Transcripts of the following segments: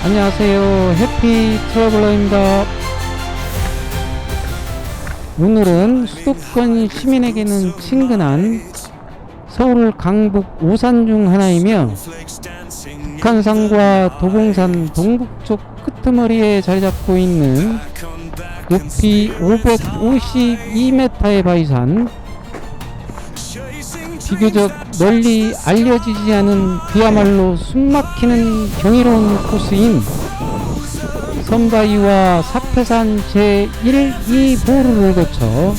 안녕하세요. 해피 트래블러입니다. 오늘은 수도권 시민에게는 친근한 서울 강북 오산 중 하나이며 북한산과 도봉산 동북쪽 끄트머리에 자리잡고 있는 높이 552m의 바위산, 비교적 널리 알려지지 않은 그야말로 숨막히는 경이로운 코스인 섬바위와 사패산 제1, 2보루를 거쳐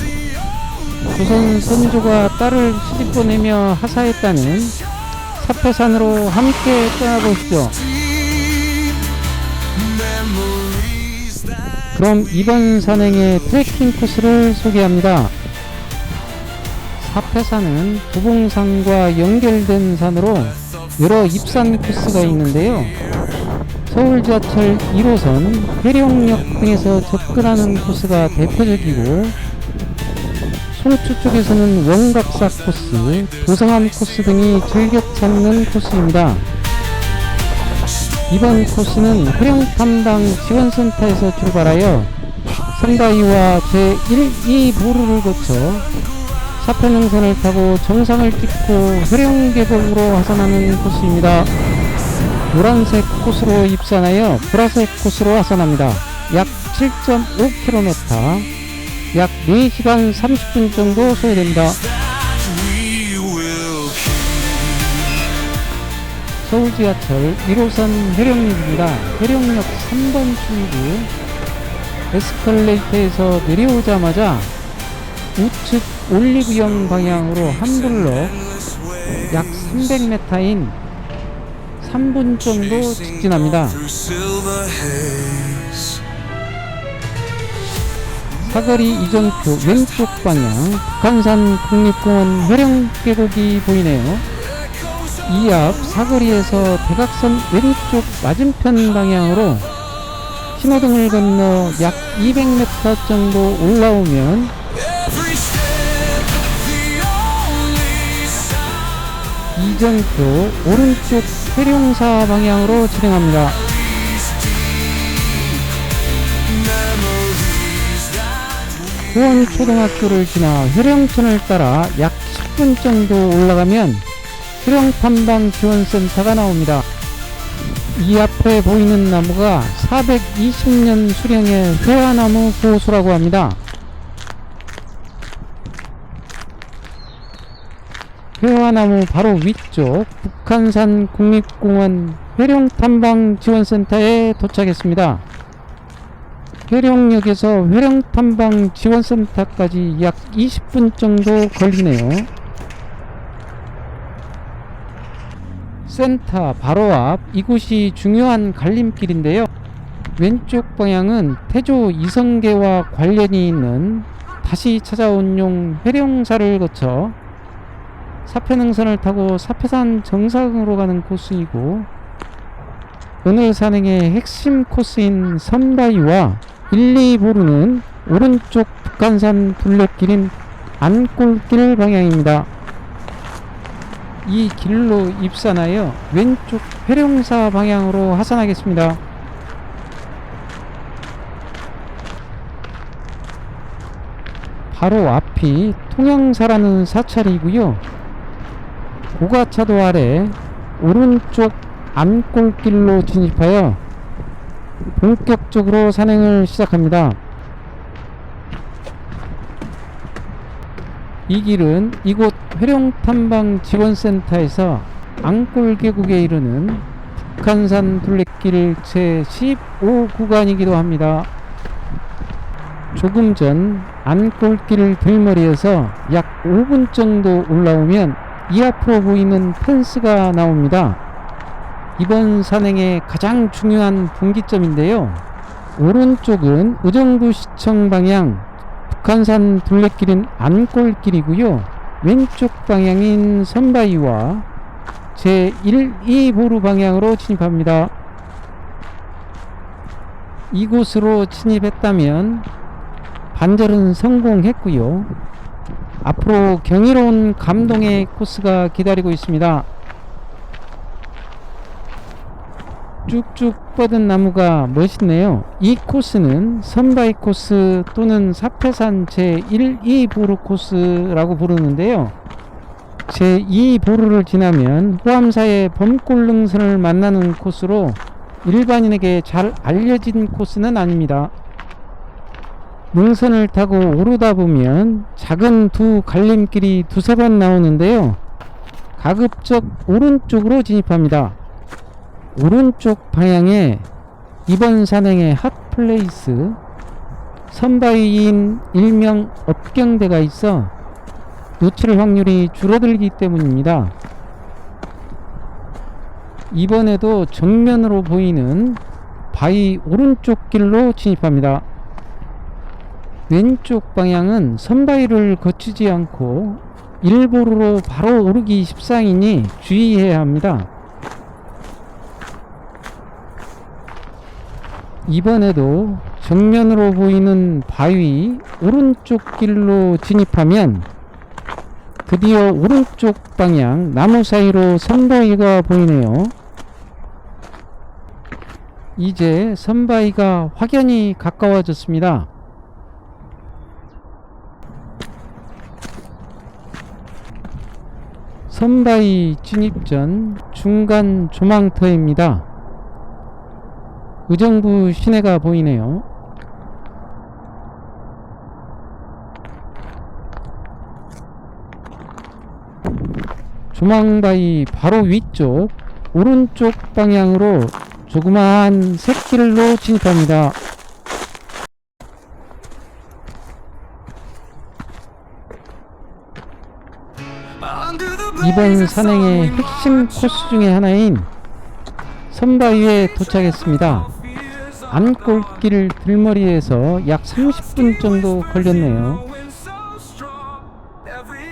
조선 선조가 딸을 시집보내며 하사했다는 사패산으로 함께 떠나보시죠. 그럼 이번 산행의 트레킹 코스를 소개합니다. 사패산은 도봉산과 연결된 산으로 여러 입산 코스가 있는데요. 서울 지하철 1호선 회룡역 등에서 접근하는 코스가 대표적이고, 송추 쪽에서는 원각사 코스, 도성암 코스 등이 즐겨 찾는 코스입니다. 이번 코스는 회룡탐방 지원센터에서 출발하여 섬바위와 제1, 2보루를 거쳐 사편능선을 타고 정상을 찍고 회룡계곡으로 하산하는 코스입니다. 노란색 코스로 입산하여 보라색 코스로 하산합니다. 약 7.5km, 약 4시간 30분 정도 소요됩니다. 서울 지하철 1호선 회룡역입니다. 회룡역 3번 출구 에스컬레이터에서 내려오자마자 우측 올리브영 방향으로 한 블록 약 300m인 3분 정도 직진합니다. 사거리 이정표 왼쪽 방향 북한산 국립공원 회룡계곡이 보이네요. 이 앞 사거리에서 대각선 왼쪽 맞은편 방향으로 신호등을 건너 약 200m 정도 올라오면 이정표 오른쪽 회룡사 방향으로 진행합니다. 호원초등학교를 지나 회룡천을 따라 약 10분 정도 올라가면 회룡탐방지원센터가 나옵니다. 이 앞에 보이는 나무가 420년 수령의 회화나무 고수라고 합니다. 회화나무 바로 위쪽 북한산 국립공원 회룡탐방지원센터에 도착했습니다. 회룡역에서 회룡탐방지원센터까지 약 20분 정도 걸리네요. 센터 바로 앞 이곳이 중요한 갈림길인데요. 왼쪽 방향은 태조 이성계와 관련이 있는 다시 찾아온 용 회룡사를 거쳐 사편능선을 타고 사패산 정상으로 가는 코스이고, 오늘 산행의 핵심 코스인 섬바위와 1, 2보루는 오른쪽 북한산 둘레길인 안골길 방향입니다. 이 길로 입산하여 왼쪽 회룡사 방향으로 하산하겠습니다. 바로 앞이 통영사라는 사찰이고요. 고가차도 아래 오른쪽 안골길로 진입하여 본격적으로 산행을 시작합니다. 이 길은 이곳 회룡탐방지원센터에서 안골계곡에 이르는 북한산 둘레길 제15구간이기도 합니다. 조금 전 안골길 들머리에서 약 5분 정도 올라오면 이 앞으로 보이는 펜스가 나옵니다. 이번 산행의 가장 중요한 분기점인데요. 오른쪽은 의정부시청 방향 북한산 둘레길인 안골길이고요. 왼쪽 방향인 섬바위와 제1, 2보루 방향으로 진입합니다. 이곳으로 진입했다면 반절은 성공했고요. 앞으로 경이로운 감동의 코스가 기다리고 있습니다. 쭉쭉 뻗은 나무가 멋있네요. 이 코스는 선바위 코스 또는 사패산 제1, 2보루 코스라고 부르는데요. 제2보루를 지나면 호암사의 범골 능선을 만나는 코스로 일반인에게 잘 알려진 코스는 아닙니다. 능선을 타고 오르다 보면 작은 두 갈림길이 두세 번 나오는데요. 가급적 오른쪽으로 진입합니다. 오른쪽 방향에 이번 산행의 핫플레이스 선바위인 일명 업경대가 있어 놓칠 확률이 줄어들기 때문입니다. 이번에도 정면으로 보이는 바위 오른쪽 길로 진입합니다. 왼쪽 방향은 선바위를 거치지 않고 일보루로 바로 오르기 십상이니 주의해야 합니다. 이번에도 정면으로 보이는 바위 오른쪽 길로 진입하면 드디어 오른쪽 방향 나무 사이로 선바위가 보이네요. 이제 선바위가 확연히 가까워졌습니다. 선바위 진입 전 중간 조망터입니다. 의정부 시내가 보이네요. 조망바위 바로 위쪽 오른쪽 방향으로 조그마한 샛길로 진입합니다. 이번 산행의 핵심 코스 중에 하나인 선바위에 도착했습니다. 안골길 들머리에서 약 30분 정도 걸렸네요.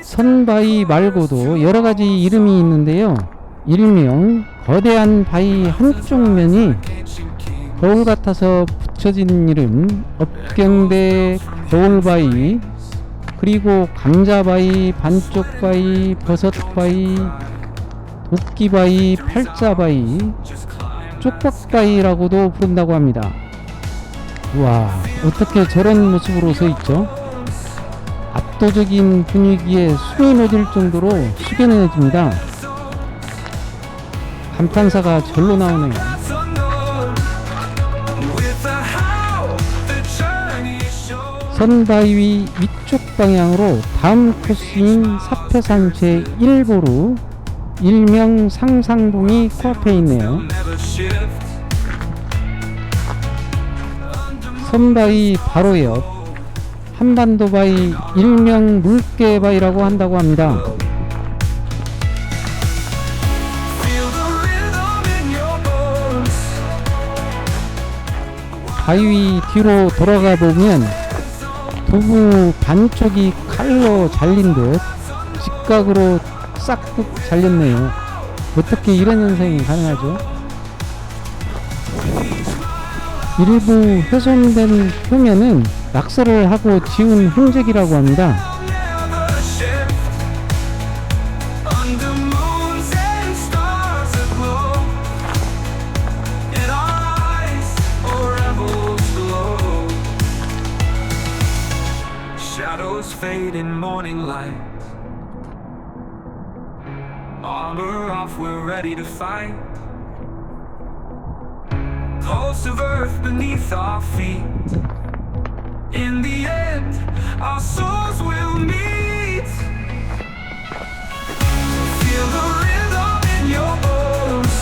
선바위 말고도 여러가지 이름이 있는데요. 일명 거대한 바위 한쪽 면이 거울 같아서 붙여진 이름 업경대 거울바위, 그리고 감자바위, 반쪽바위, 버섯바위, 도끼바위, 팔자바위, 쪽박바위라고도 부른다고 합니다. 우와, 어떻게 저런 모습으로 서있죠? 압도적인 분위기에 숨이 멎을 정도로 숙연해집니다. 감탄사가 절로 나오네요. 선바위 위쪽 방향으로 다음 코스인 사패산 제1보루 일명 상상봉이 코앞에 있네요. 선바위 바로 옆 한반도바위 일명 물개바위라고 한다고 합니다. 바위 뒤로 돌아가 보면 두부 반쪽이 칼로 잘린 듯 직각으로 싹둑 잘렸네요. 어떻게 이런 현상이 가능하죠? 일부 훼손된 표면은 낙서를 하고 지운 흔적이라고 합니다. Shadows fade in morning light. Armor off, we're ready to fight. Pulse of earth beneath our feet. In the end, our souls will meet. Feel the rhythm in your bones.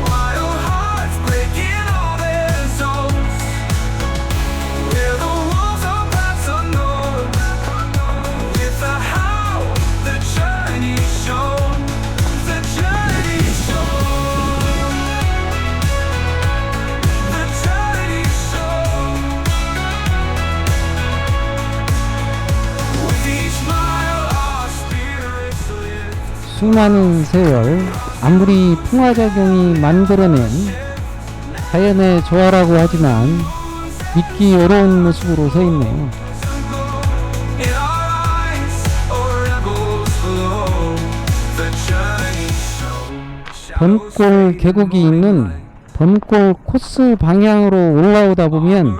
Wild hearts breaking all their zones. Where the walls are past unknown. With the how, the journey shown. The journey shown. The journey shown. With each mile our spirits lift. 수많은 세월 아무리 풍화작용이 만들어낸 자연의 조화라고 하지만 믿기 어려운 모습으로 서 있네요. In our eyes, or rebels below. The journey shown. 범골 계곡이 있는 범골 코스 방향으로 올라오다 보면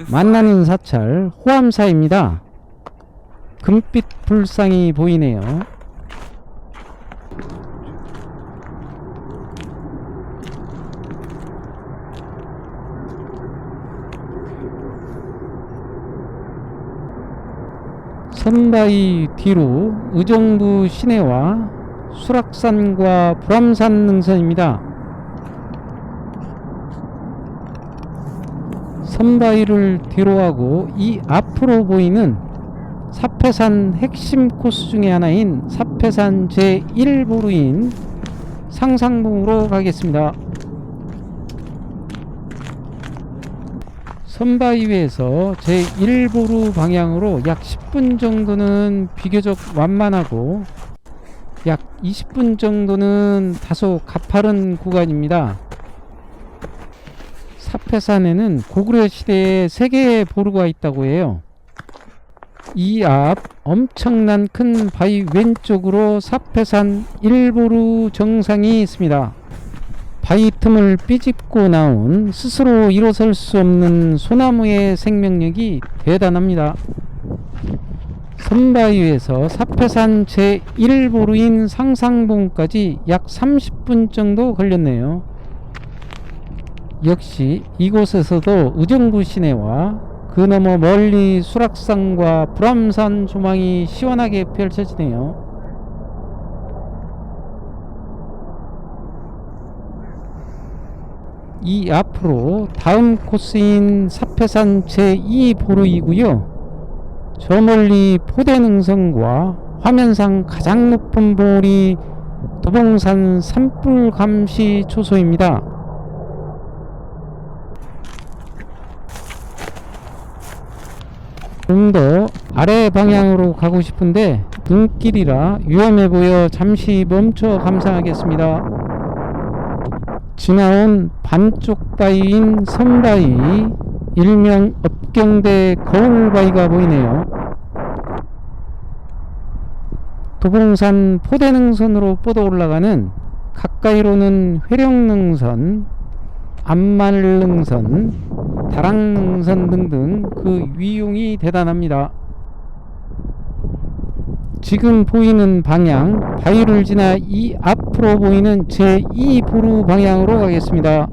만나는 사찰 호암사입니다. 금빛 불상이 보이네요. 선바위 뒤로 의정부 시내와 수락산과 불암산 능선입니다. 선바위를 뒤로하고 이 앞으로 보이는 사패산 핵심 코스 중에 하나인 사패산 제1보루인 상상봉으로 가겠습니다. 선바위에서 제1보루 방향으로 약 10분 정도는 비교적 완만하고 약 20분 정도는 다소 가파른 구간입니다. 사패산에는 고구려 시대에 3개의 보루가 있다고 해요. 이 앞 엄청난 큰 바위 왼쪽으로 사패산 1보루 정상이 있습니다. 바위 틈을 삐집고 나온 스스로 일어설 수 없는 소나무의 생명력이 대단합니다. 선바위에서 사패산 제1보루인 상상봉까지 약 30분 정도 걸렸네요. 역시 이곳에서도 의정부 시내와 그 너머 멀리 수락산과 불암산 조망이 시원하게 펼쳐지네요. 이 앞으로 다음 코스인 사패산 제2보루이고요. 저 멀리 포대능선과 화면상 가장 높은 봉우리 도봉산 산불감시 초소입니다. 좀 더 아래 방향으로 가고 싶은데 눈길이라 위험해 보여 잠시 멈춰 감상하겠습니다. 지나온 반쪽 바위인 선바위, 일명 업경대 거울바위가 보이네요. 도봉산 포대능선으로 뻗어 올라가는 가까이로는 회령능선, 암말능선, 다락능선 등등 그 위용이 대단합니다. 지금 보이는 방향, 바위를 지나 이 앞으로 보이는 제2보루 방향으로 가겠습니다.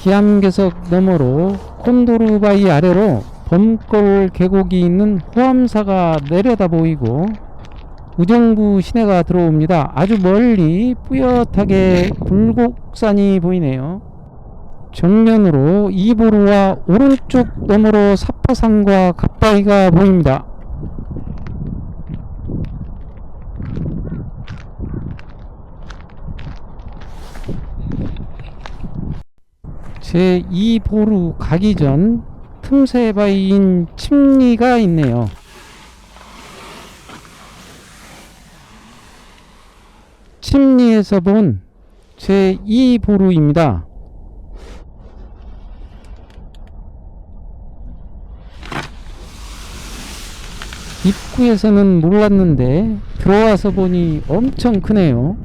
기암괴석 너머로 콘도르바위 아래로 범골 계곡이 있는 호암사가 내려다 보이고 의정부 시내가 들어옵니다. 아주 멀리 뿌옇하게 불곡산이 보이네요. 정면으로 이보루와 오른쪽 너머로 사파산과 갓바위가 보입니다. 제2보루 가기 전 틈새 바위인 침리가 있네요. 침리에서 본 제2보루입니다. 입구에서는 몰랐는데 들어와서 보니 엄청 크네요.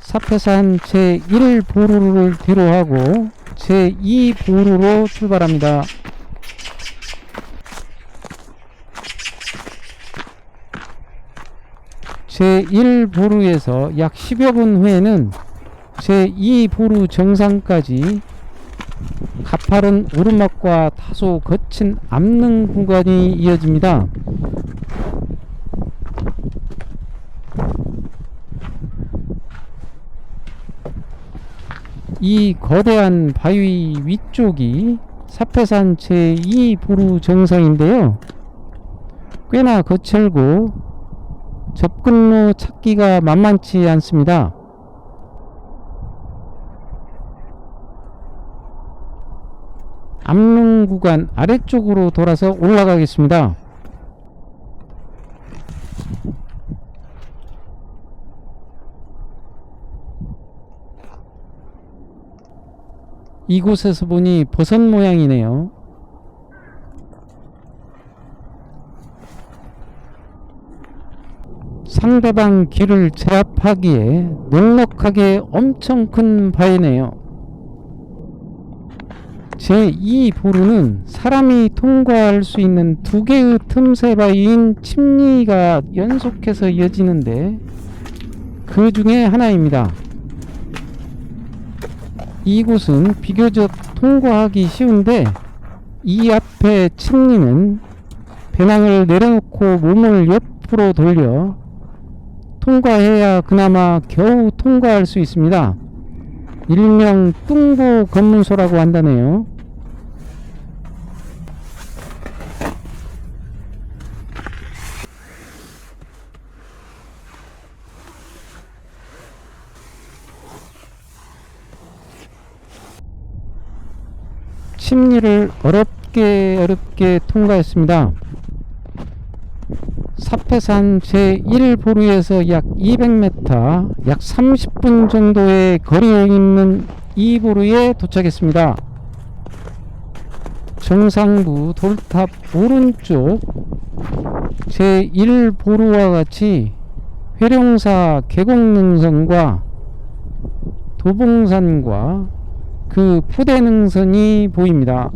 사패산 제1보루를 뒤로하고 제2보루로 출발합니다. 제1보루에서 약 10여 분 후에는 제2보루 정상까지 가파른 오르막과 다소 거친 암릉 구간이 이어집니다. 이 거대한 바위 위쪽이 사패산 제2보루 정상인데요. 꽤나 거칠고 접근로 찾기가 만만치 않습니다. 암릉 구간 아래쪽으로 돌아서 올라가겠습니다. 이곳에서 보니 버섯 모양이네요. 상대방 길을 제압하기에 넉넉하게 엄청 큰 바위네요. 제2보루는 사람이 통과할 수 있는 두 개의 틈새 바위인 침리가 연속해서 이어지는데 그 중에 하나입니다. 이곳은 비교적 통과하기 쉬운데 이 앞에 침리는 배낭을 내려놓고 몸을 옆으로 돌려 통과해야 그나마 겨우 통과할 수 있습니다. 일명 뚱보 검문소라고 한다네요. 침리를 어렵게 통과했습니다. 사패산 제1보루에서 약 200m, 약 30분 정도의 거리에 있는 이 보루에 도착했습니다. 정상부 돌탑 오른쪽 제1보루와 같이 회룡사 계곡능선과 도봉산과 그 포대능선이 보입니다.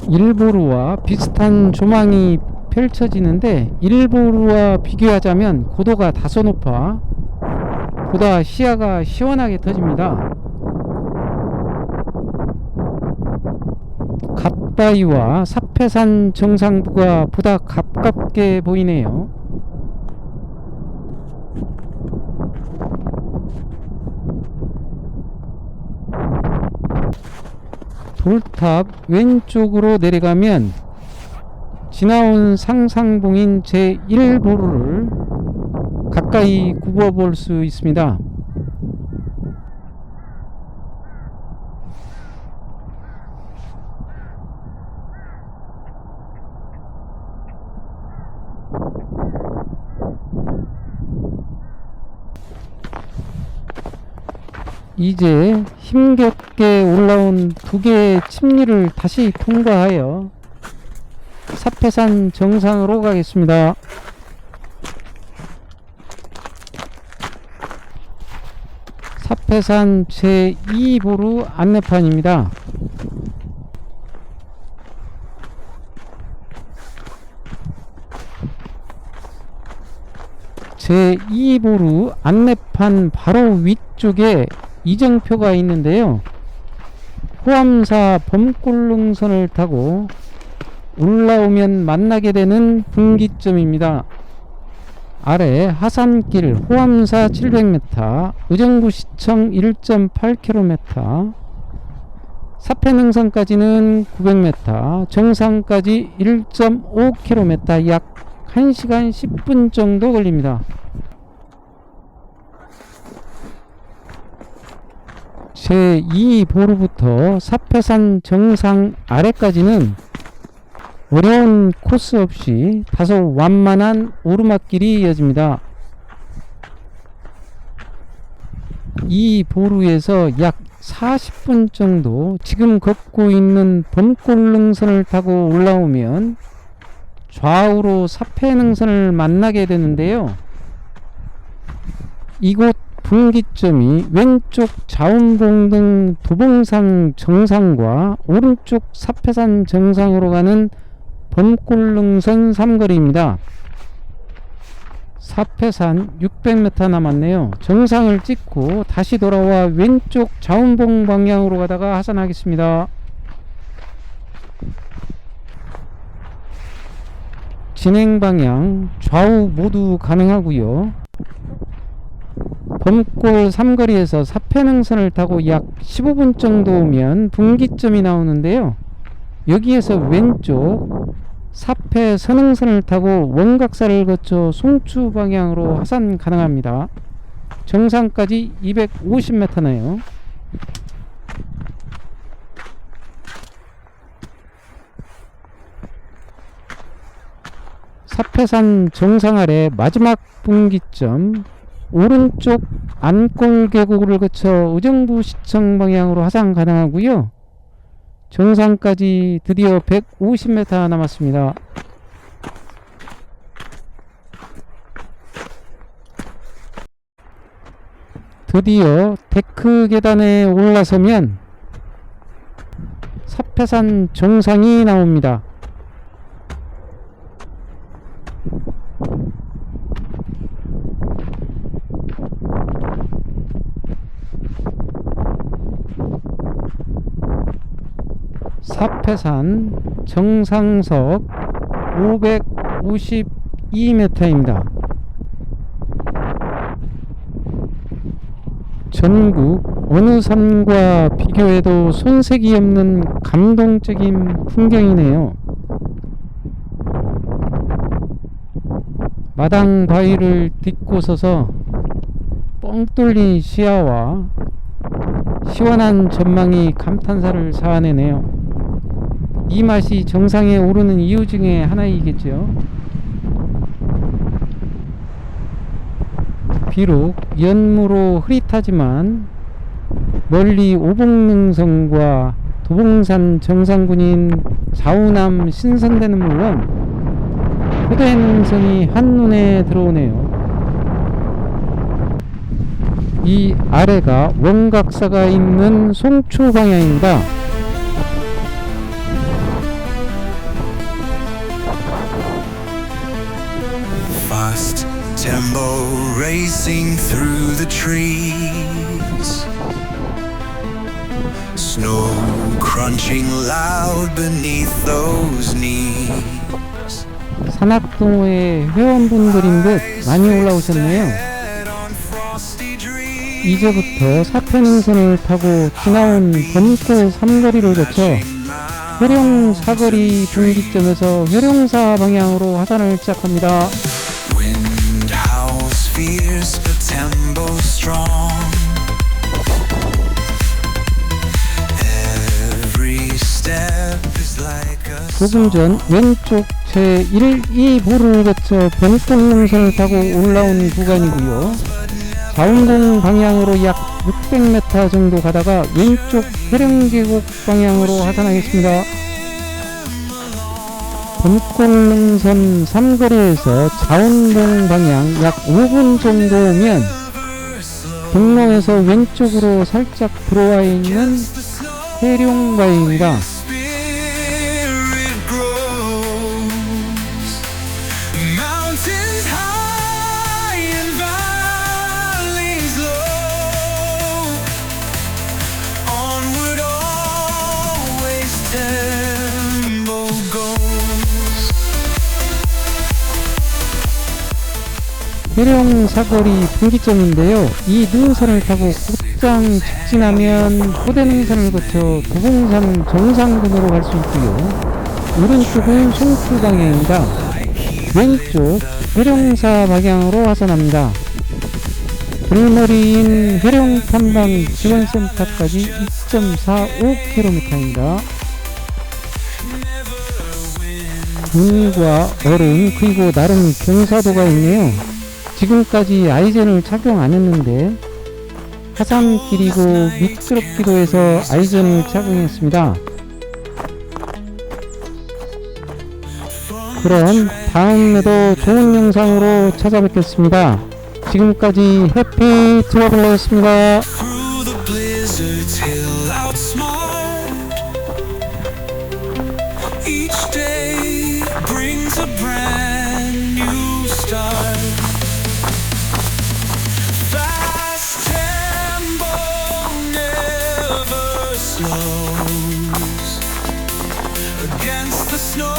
일보루와 비슷한 조망이 펼쳐지는데 일보루와 비교하자면 고도가 다소 높아 보다 시야가 시원하게 터집니다. 갓바위와 사패산 정상부가 보다 가깝게 보이네요. 돌탑 왼쪽으로 내려가면 지나온 상상봉인 제1보루를 가까이 굽어볼 수 있습니다. 이제 힘겹게 올라온 두 개의 침리를 다시 통과하여 사패산 정상으로 가겠습니다. 사패산 제2보루 안내판입니다. 제2보루 안내판 바로 위쪽에 이정표가 있는데요. 호암사 범골릉선을 타고 올라오면 만나게 되는 분기점입니다. 아래 하산길 호암사 700m, 의정부시청 1.8km, 사패능선까지는 900m, 정상까지 1.5km, 약 1시간 10분 정도 걸립니다. 제2보루부터 사패산 정상 아래까지는 어려운 코스 없이 다소 완만한 오르막길이 이어집니다. 이 보루에서 약 40분 정도 지금 걷고 있는 범골능선을 타고 올라오면 좌우로 사패능선을 만나게 되는데요. 이곳 분기점이 왼쪽 자운봉등 도봉산 정상과 오른쪽 사패산 정상으로 가는 범골릉선 삼거리입니다. 사패산 600m 남았네요. 정상을 찍고 다시 돌아와 왼쪽 자운봉 방향으로 가다가 하산하겠습니다. 진행 방향 좌우 모두 가능하고요. 범골 삼거리에서 사패능선을 타고 약 15분 정도 오면 분기점이 나오는데요. 여기에서 왼쪽 사패 선흥선을 타고 원각사를 거쳐 송추 방향으로 하산 가능합니다. 정상까지 250m네요. 사패산 정상 아래 마지막 분기점 오른쪽 안골 계곡을 거쳐 의정부 시청 방향으로 하산 가능하고요. 정상까지 드디어 150m 남았습니다. 드디어 데크 계단에 올라서면 사패산 정상이 나옵니다. 사패산 정상석 552m입니다. 전국 어느 산과 비교해도 손색이 없는 감동적인 풍경이네요. 마당 바위를 딛고 서서 뻥 뚫린 시야와 시원한 전망이 감탄사를 자아내네요. 이 맛이 정상에 오르는 이유 중에 하나이겠죠. 비록 연무로 흐릿하지만 멀리 오봉능선과 도봉산 정상군인 자우남 신선대는 물론 호대능선이 한눈에 들어오네요. 이 아래가 원각사가 있는 송추 방향입니다. Fast tempo racing through the trees, snow crunching loud beneath those knees. 산악동호회 회원분들인 듯 많이 올라오셨네요. 이제부터 사패능선을 타고 지나온 범골 삼거리를 거쳐 회룡 사거리 분기점에서 회룡사 방향으로 하산을 시작합니다. 조금 전 왼쪽 제1, 2보를 거쳐 변곡능선을 타고 올라온 구간이고요. 자운공 방향으로 약 600m 정도 가다가 왼쪽 회령계곡 방향으로 하산하겠습니다. 변곡능선 삼거리에서 자운공 방향 약 5분 정도 오면 동로에서 왼쪽으로 살짝 들어와 있는 회룡바위입니다. 회령 사거리 분기점인데요. 이 능선을 타고 곧장 직진하면 호대능선을 거쳐 도봉산 정상군으로 갈 수 있고요. 오른쪽은 송추 방향입니다. 왼쪽 회령사 방향으로 하산합니다. 골머리인 회령탐방 지원센터까지 2.45km입니다. 눈과 얼음 그리고 나름 경사도가 있네요. 지금까지 아이젠을 착용 안 했는데 하산길이고 미끄럽기도 해서 아이젠을 착용했습니다. 그럼 다음에도 좋은 영상으로 찾아뵙겠습니다. 지금까지 해피 트러블러였습니다. Against the snow,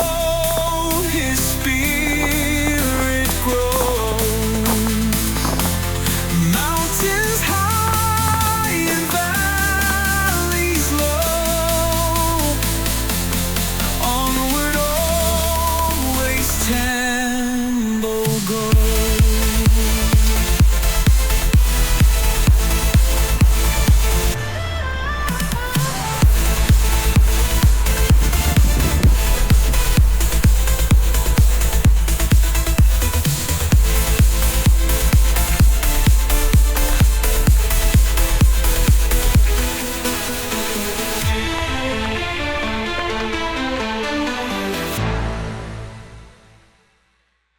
his spirit grows. Mountains go.